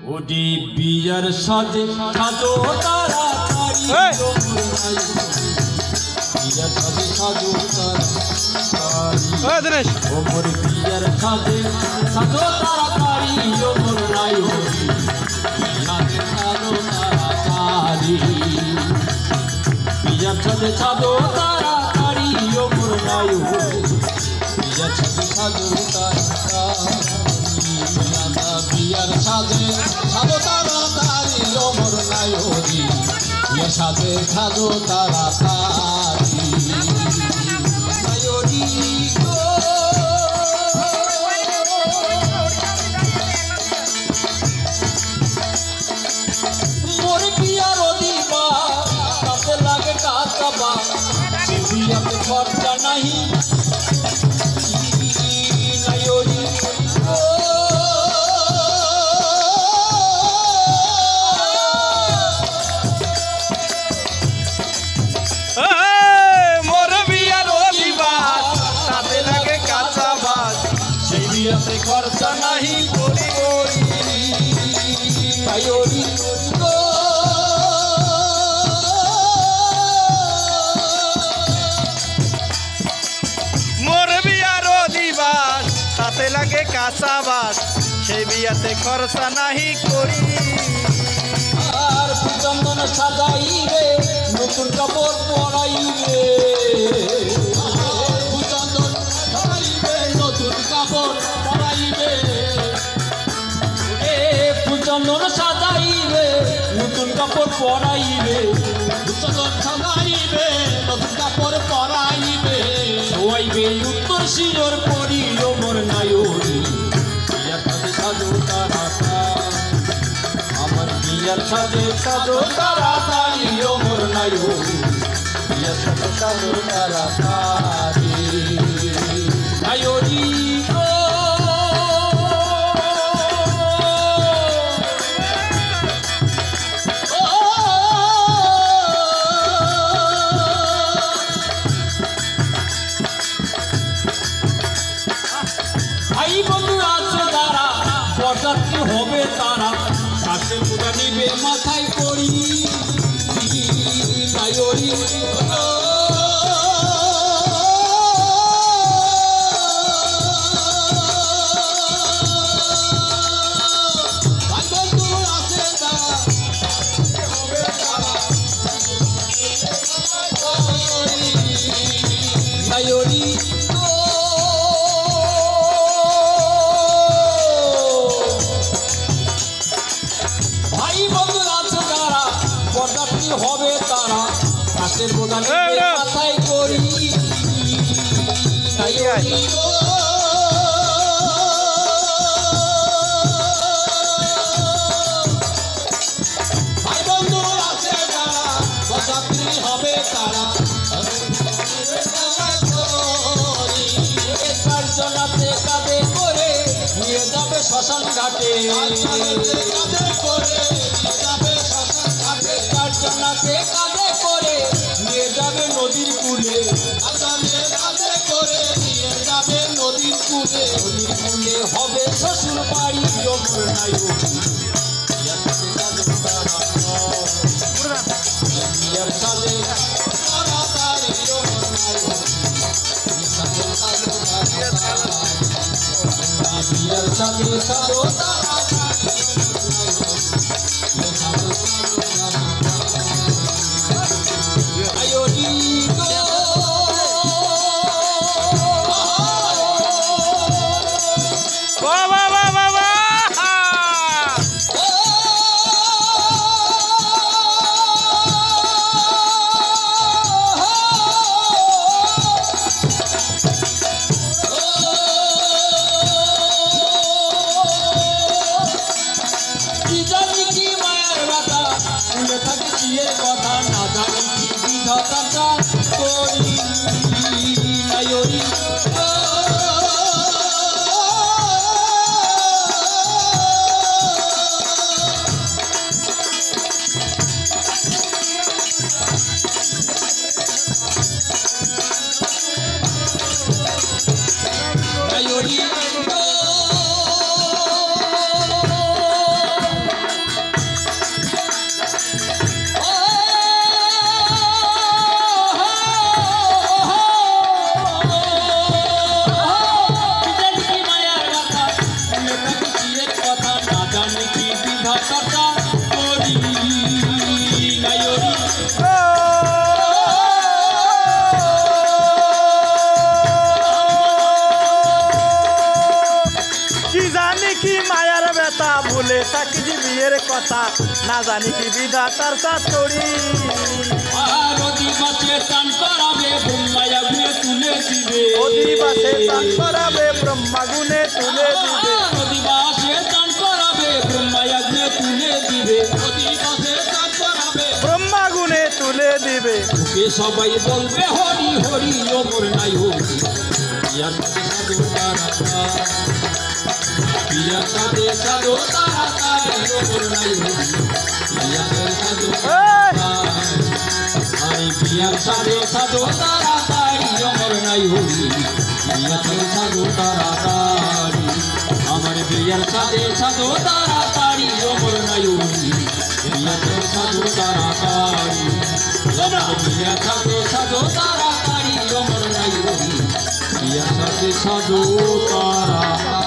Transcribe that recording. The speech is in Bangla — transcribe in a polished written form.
ওডি বিয়ার সাজে সাজো তাড়াতাড়ি বিয়ার সাজে সাজো তাড়াতাড়ি ওমর বিয়ার সাজে সাজো তাড়াতাড়ি ওমর নাই হরি সাজে সাজো তাড়াতাড়ি বিয়ার সাজে সাজো তাড়াতাড়ি ওমর নাই হরি বিয়ার সাজে সাজো তাড়াতাড়ি বিয়ার সাজে সাজো তাড়াতাড়ি ওমর নাই হরি বিয়ার সাজে সাজো তাড়াতাড়ি মোর বিয়ার দিবা তাতে লাগে কাঁচাবা বিয়াতে খরচা নাহি খরচা নাহি করি মোর বিয়ার দিবাস তাতে লাগে কাঁচা বাস সেই বিয়াতে খরচা নাহি করি আর চন্দন সাজাইবে নতুন কাপড় পরাইবে চন্দন সাজাইবে নতুন কাপড় পরাইবে চন্দন সাজাইবে নতুন কাপড় পরাইবে চন্দন সাজাইবে নতুন কাপড় পরাইবে শোয়াইবে উত্তর শিরোর পরি ওমর নাই হরি বিয়ার সাজে সাজো তাড়াতাড়ি আমার বিয়ার সাজে সাজো তাড়াতাড়ি ওমর নাই হরি বিয়ার সাজে সাজো তাড়াতাড়ি নাই হরি ভাই বন্ধু আছে যারা বরযাত্রী হবে তারা শ্বাসের পূজা নিবে মাথায় করি নাইরি ভাই বন্ধু আছে যারা হবে তারা নাইরি হবে তারা হাতের বোঝা মাথায় করি ভাই বন্ধু আছে যারা বরযাত্রী হবে তারা চারজনাতে কাঁধে করে নিয়ে যাবে শ্মশান ঘাটে কাঁধে করে নিয়ে যাবে শ্মশান ঘাটে চারজনাতে কাঁধে করে নিয়ে যাবে নদীর কূলে কাঁধে করে নিয়ে যাবে নদীর কূলে হবে শ্বশুর বাড়ি ওমর নাই বিয়ার সাজে তাড়াতাড়ি ওমর নাই বিয়ার সাজে সাজো কথা না জানি কি বিধাতা করি নাইরি নাইরি করে থাকিছি বিয়ের কথা না জানি কি বিধাতার চাতরি আর অধিবাসে চান করাবে ব্রহ্মায় আগুনে তুলে দিবে অধিবাসে চান করাবে ব্রহ্মাগুনে তুলে দিবে আর অধিবাসে চান করাবে ব্রহ্মায় আগুনে তুলে দিবে অধিবাসে চান করাবে ব্রহ্মাগুনে তুলে দিবে মুখে সবাই বলবে হরি হরি ওমর নাই হরি পিয়ার সাথে সাধু তারা পিয়ার সাথে সাধু তারা ওমর নাই হরি পিয়ার সাধু আমি পিয়ার সাথে সাধু তারা ওমর নাই হরি পিয়ার সাধু তারা আমার পিয়ার সাথে সাধু তারা ওমর নাই হরি পিয়ার সাধু তারা পিয়ার সাথে সাধু তাড়াতাড়ি অমর নাই হরি পিয়ার সাথে সাধু তাড়াতাড়ি